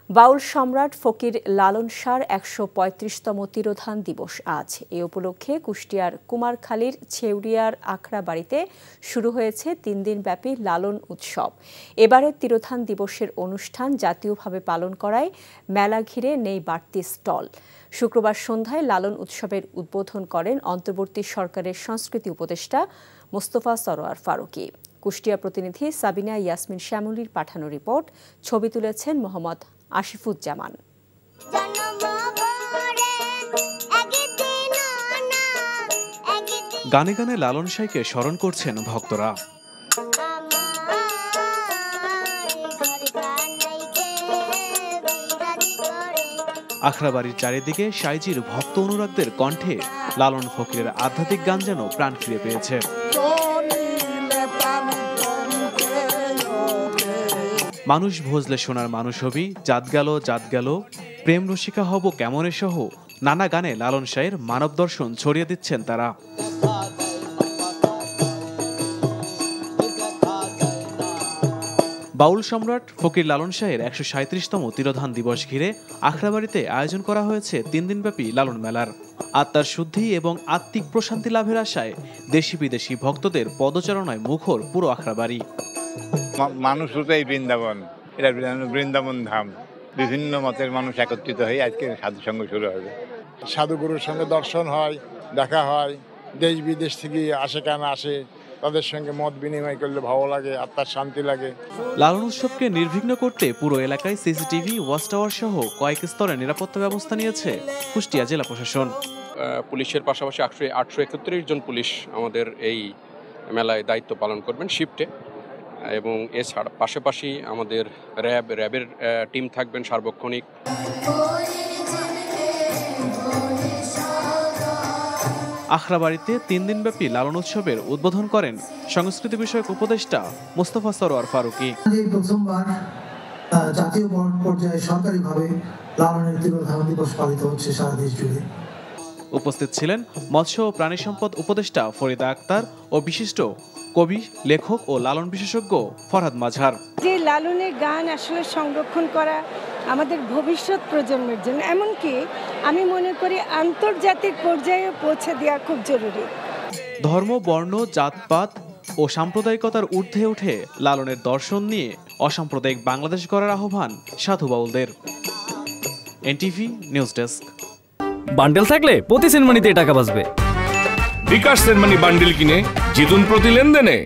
বাউল সম্রাট ফকির লালন শাহর ১৩৫তম তিরোধান দিবস আজ। এ উপলক্ষে কুষ্টিয়ার কুমারখালীর ছেউরিয়ার আখড়া বাড়িতে শুরু হয়েছে ৩ দিনব্যাপী লালন উৎসব। এবারের তিরোধান দিবসের অনুষ্ঠান জাতীয়ভাবে পালন করায় মেলা ঘিরে নেই বাড়তি স্টল। শুক্রবার সন্ধ্যায় লালন উৎসবের উদ্বোধন করেন অন্তর্বর্তী সরকারের সংস্কৃতি উপদেষ্টা মোস্তফা সরোয়ার ফারুকী। কুষ্টিয়া প্রতিনিধি সাবিনা ইয়াসমিন শ্যামলীর পাঠানো রিপোর্ট। ছবি তুলেছেন মোহাম্মদ আসিফুজ্জামান। গানে গানে লালন শাহকে স্মরণ করছেন ভক্তরা। আখড়াবাড়ির চারিদিকে সাইজির ভক্ত অনুরাগদের কণ্ঠে লালন ফকিরের আধ্যাত্মিক গান যেন প্রাণ ফিরে পেয়েছে। মানুষ ভজলে সোনার মানুষ হবি, জাত গেল, প্রেম রসিকা হব কেমনে সহ নানা গানে লালন শাহের মানব দর্শন ছড়িয়ে দিচ্ছেন তারা। বাউল সম্রাট ফকির লালন শাহের ১৩৭তম তিরোধান দিবস ঘিরে আখড়াবাড়িতে আয়োজন করা হয়েছে ৩ দিনব্যাপী লালন মেলার। আত্মার শুদ্ধি এবং আত্মিক প্রশান্তি লাভের আশায় দেশি বিদেশি ভক্তদের পদচারণায় মুখর পুরো আখড়াবাড়ি। মানুষ হচ্ছে বৃন্দাবন, এটা বৃন্দাবন ধাম। বিভিন্ন মতের মানুষ একত্রিত হয়ে আজকে সাধু সঙ্গ শুরু হবে। সাধুগুরুর সঙ্গে দর্শন হয়, দেখা হয়, দেশ বিদেশ থেকে আসে আসে, তাদের সঙ্গে মত বিনিময় করলে ভালো লাগে, আত্মার শান্তি লাগে। লালন উৎসবকে নির্বিঘ্ন করতে পুরো এলাকায় সিসিটিভি, ওয়াচ টাওয়ার সহ কয়েক স্তরে নিরাপত্তা ব্যবস্থা নিয়েছে কুষ্টিয়া জেলা প্রশাসন। পুলিশের পাশাপাশি 831 জন পুলিশ আমাদের এই মেলায় দায়িত্ব পালন করবেন শিফটে, এবং এছাড়া পাশাপাশি আমাদের র্যাবের টিম থাকবেন সার্বক্ষণিক। আখড়াবাড়িতে ৩ দিনব্যাপী লালন উৎসবের উদ্বোধন করেন সংস্কৃতি বিষয়ক উপদেষ্টা মোস্তফা সরোয়ার ফারুকী। প্রথমবার জাতীয় পর্যায়ে সরকারিভাবে লালনের তিরোধান দিবস পালিত হচ্ছে সারা দেশ জুড়ে। উপস্থিত ছিলেন মৎস্য ও প্রাণী সম্পদ উপদেষ্টা ফরিদা আক্তার ও বিশিষ্ট কবি, লেখক ও লালন বিশেষজ্ঞ ফরহাদ মাঝার। যে লালনের গান আসলে সংরক্ষণ করা আমাদের ভবিষ্যৎ প্রজন্মের জন্য, এমনকি আমি মনে করি আন্তর্জাতিক পর্যায়ে পৌঁছে দেওয়া খুব জরুরি। ধর্ম, বর্ণ, জাতপাত ও সাম্প্রদায়িকতার ঊর্ধ্বে উঠে লালনের দর্শন নিয়ে অসাম্প্রদায়িক বাংলাদেশ গড়ার আহ্বান সাধু বাউলদের। NTV news desk. বান্ডেল থাকলে প্রতি সেনমানিতে টাকা বাঁচবে। বিকাশ সেনমানি বান্ডেল কিনে জিতুন প্রতি লেনদেনে।